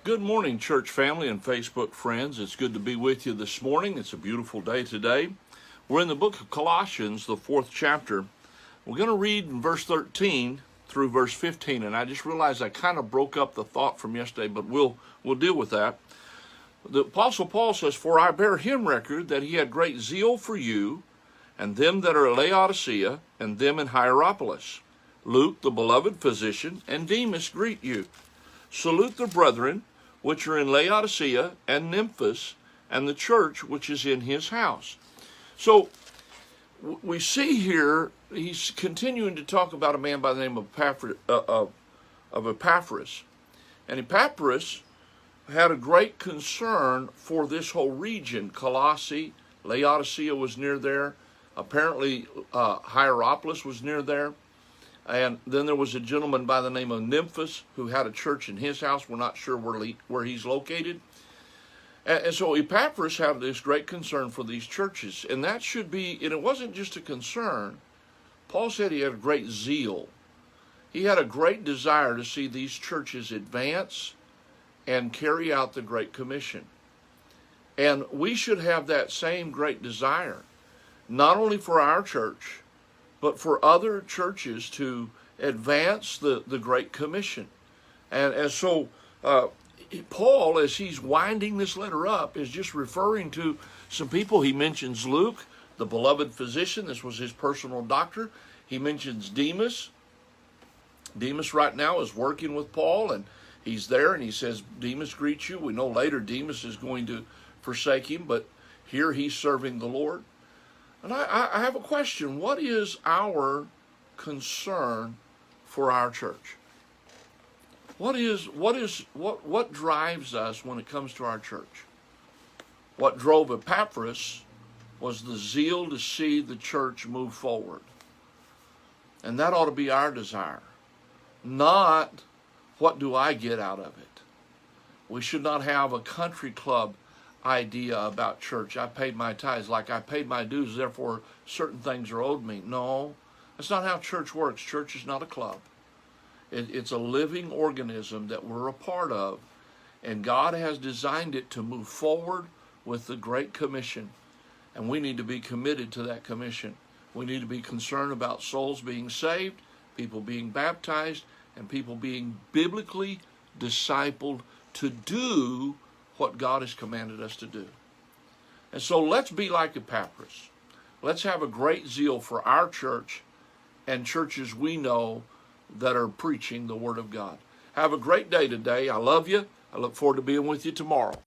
Good morning, church family and Facebook friends. It's good to be with you this morning. It's a beautiful day today. We're in the book of Colossians, the 4th chapter. We're going to read in verse 13 through verse 15, and I just realized I kind of broke up the thought from yesterday, but we'll deal with that. The Apostle Paul says, "For I bear him record that he had great zeal for you, and them that are at Laodicea, and them in Hierapolis. Luke, the beloved physician, and Demas greet you. Salute the brethren which are in Laodicea and Nymphas, and the church which is in his house." So we see here he's continuing to talk about a man by the name of Epaphras. And Epaphras had a great concern for this whole region. Colossae, Laodicea was near there. Apparently Hierapolis was near there. And then there was a gentleman by the name of Nymphas who had a church in his house. We're not sure where he's located. And so Epaphras had this great concern for these churches. And that should be, and it wasn't just a concern. Paul said he had a great zeal. He had a great desire to see these churches advance and carry out the Great Commission. And we should have that same great desire, not only for our church, but for other churches to advance the Great Commission. And so Paul, as he's winding this letter up, is just referring to some people. He mentions Luke, the beloved physician. This was his personal doctor. He mentions Demas. Demas right now is working with Paul, and he's there, and he says, "Demas greets you." We know later Demas is going to forsake him, but here he's serving the Lord. And I have a question. What is our concern for our church? What drives us when it comes to our church? What drove Epaphras was the zeal to see the church move forward. And that ought to be our desire. Not, what do I get out of it? We should not have a country club idea about church. I paid my tithes, like I paid my dues, therefore certain things are owed me. No, that's not how church works. Church is not a club. It's a living organism that we're a part of, and God has designed it to move forward with the Great Commission, and we need to be committed to that commission. We need to be concerned about souls being saved, people being baptized, and people being biblically discipled to do what God has commanded us to do. And so let's be like Epaphras. Let's have a great zeal for our church and churches we know that are preaching the Word of God. Have a great day today. I love you. I look forward to being with you tomorrow.